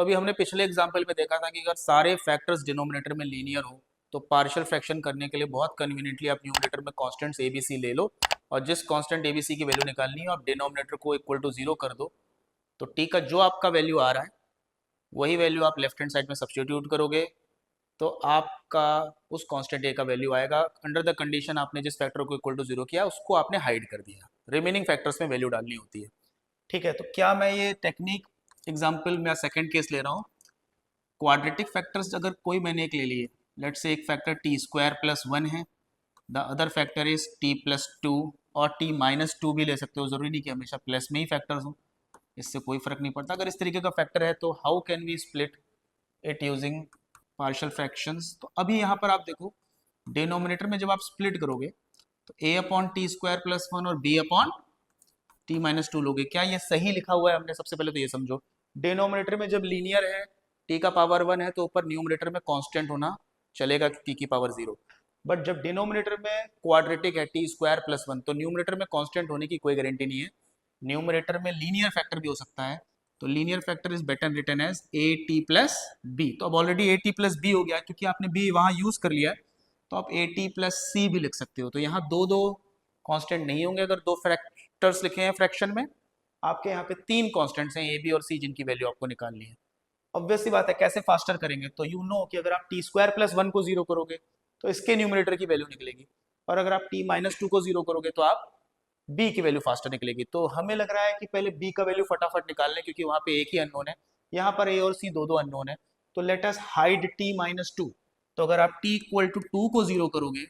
तो अभी हमने पिछले एग्जाम्पल में देखा था कि अगर सारे फैक्टर्स डिनोमिनेटर में लीनियर हो तो पार्शियल फ्रैक्शन करने के लिए बहुत कन्वीनियंटली आप न्यूमरेटर में कॉन्स्टेंट्स ए बी सी ले लो, और जिस कांस्टेंट ए बी सी की वैल्यू निकालनी है आप डिनोमिनेटर को इक्वल टू 0 कर दो। तो टी का जो आपका वैल्यू आ रहा है वही वैल्यू आप लेफ्ट हैंड साइड में सब्स्टिट्यूट करोगे, तो आपका उस कांस्टेंट ए का वैल्यू आएगा अंडर द कंडीशन आपने जिस फैक्टर को इक्वल टू 0 किया उसको आपने हाइड कर दिया, रिमेनिंग फैक्टर्स में वैल्यू डालनी होती है। ठीक है, तो क्या मैं ये टेक्निक एग्जाम्पल में सेकंड केस ले रहा हूँ। क्वाड्रेटिक फैक्टर्स अगर कोई मैंने एक ले लिए, लेट से एक फैक्टर टी स्क्वायर प्लस 1 है, the other factor is T plus 2, और टी माइनस 2 भी ले सकते हो, जरूरी नहीं कि हमेशा प्लस में ही फैक्टर्स हो, इससे कोई फर्क नहीं पड़ता। अगर इस तरीके का फैक्टर है तो how can we split it using partial fractions. तो अभी यहाँ पर आप देखो डिनोमिनेटर में जब आप स्प्लिट करोगे तो a upon T square plus 1 और b अपॉन टी माइनस 2 लोगे। क्या ये सही लिखा हुआ है? हमने सबसे पहले तो ये समझो, डिनोमिनेटर में जब लीनियर है t का पावर 1 है तो ऊपर न्यूमरेटर में कांस्टेंट होना चलेगा t की पावर 0, बट जब डिनोमिनेटर में क्वाड्रेटिक है टी स्क्वायर प्लस 1 तो न्यूमरेटर में कांस्टेंट होने की कोई गारंटी नहीं है, न्यूमरेटर में लीनियर फैक्टर भी हो सकता है। तो linear factor is better written as a t plus b. तो अब already a t plus b हो गया क्योंकि आपने बी वहां यूज कर लिया है, तो आप ए टी प्लस सी भी लिख सकते हो। तो यहाँ दो दो कांस्टेंट नहीं होंगे, अगर दो फैक्टर्स लिखे हैं फ्रैक्शन में, आपके यहाँ पे तीन कांस्टेंट्स हैं ए बी और सी जिनकी वैल्यू आपको निकालनी है। ऑब्वियसली बात है, कैसे फास्टर करेंगे, तो यू नो कि अगर आप टी स्क्वायर प्लस 1 को 0 करोगे तो इसके न्यूमरेटर की वैल्यू निकलेगी, और अगर आप टी माइनस 2 को 0 करोगे तो आप b की वैल्यू फास्टर निकलेगी। तो हमें लग रहा है कि पहले b का वैल्यू फटाफट निकाल लें क्योंकि वहां पे एक ही अननोन है, यहाँ पर a और c दो दो अननोन है। तो let us hide t minus 2। तो अगर आप t इक्वल टू 2 को 0 करोगे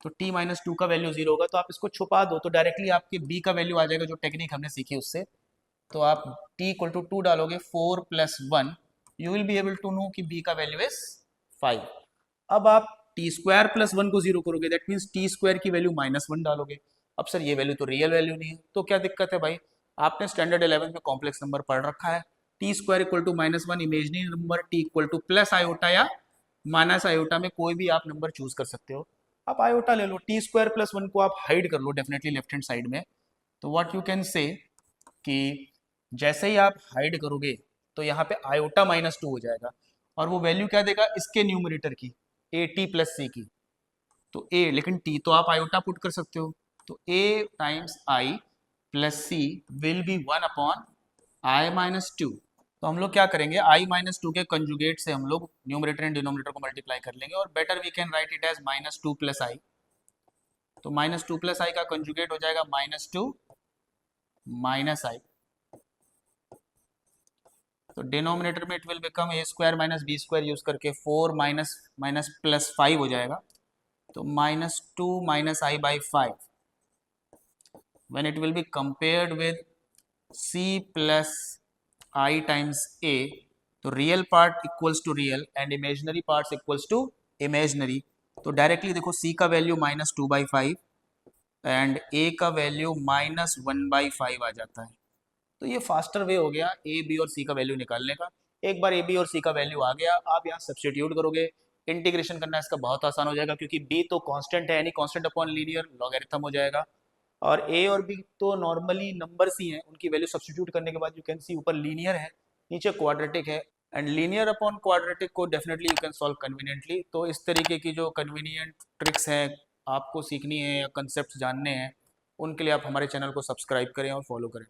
तो t माइनस 2 का वैल्यू 0 होगा, तो आप इसको छुपा दो तो डायरेक्टली आपके b का वैल्यू आ जाएगा, जो टेक्निक हमने सीखी उससे। तो आप t इक्वल टू 2 डालोगे 4 plus 1, you will be able to know कि b का वैल्यू इज 5। अब आप टी स्क्वायर प्लस 1 को 0 करोगे, दैट मीन्स टी स्क्वायर की वैल्यू माइनस 1 डालोगे। अब सर ये वैल्यू तो रियल वैल्यू नहीं है, तो क्या दिक्कत है भाई? आपने स्टैंडर्ड 11 में कॉम्प्लेक्स नंबर पढ़ रखा है, t square equal to minus 1 imaginary number t equal to plus iota या माइनस आयोटा में कोई भी आप नंबर चूज कर सकते हो। आप आयोटा ले लो, टी स्क्वायर प्लस 1 को आप हाइड कर लो डेफिनेटली लेफ्ट हैंड साइड में। तो व्हाट यू कैन से कि जैसे ही आप हाइड करोगे तो यहाँ पे आयोटा माइनस 2 हो जाएगा, और वो वैल्यू क्या देगा? इसके न्यूमरेटर की, ए टी प्लस सी की। तो a, लेकिन t तो आप आयोटा पुट कर सकते हो, तो a times i plus c will be 1 upon i minus 2। तो हम लोग क्या करेंगे, i माइनस 2 के कंजुगेट से हम लोग न्यूमरेटर एंड डिनोमिनेटर को मल्टीप्लाई कर लेंगे, और better we can write it as minus 2 plus I. तो माइनस 2 प्लस आई का कंजुगेट हो जाएगा माइनस 2 माइनस आई। तो डिनोमिनेटर में it will become a square minus b square use करके 4 माइनस माइनस प्लस 5 हो जाएगा, तो minus 2 minus i by 5 when it will be compared with c plus I times a, तो real part equals to real and imaginary parts equals to imaginary. तो directly देखो c का value minus 2 by 5 and a का value minus 1 by 5 आ जाता है। तो ये फास्टर वे हो गया ए बी और सी का वैल्यू निकालने का। एक बार ए बी और सी का वैल्यू आ गया, आप यहाँ सब्सटीट्यूट करोगे, इंटीग्रेशन करना इसका बहुत आसान हो जाएगा क्योंकि b तो कांस्टेंट है, यानी कांस्टेंट अपॉन लीनियर लॉगरिथम हो जाएगा, और a और b तो नॉर्मली नंबर्स ही हैं, उनकी वैल्यू सब्सटीट्यूट करने के बाद यू कैन सी ऊपर लीनियर है नीचे क्वाड्रेटिक है, एंड लीनियर अपॉन क्वाड्रेटिक को definitely you can solve conveniently. तो इस तरीके की जो कन्वीनियंट ट्रिक्स हैं आपको सीखनी है या कंसेप्ट जानने हैं, उनके लिए आप हमारे चैनल को सब्सक्राइब करें और फॉलो करें।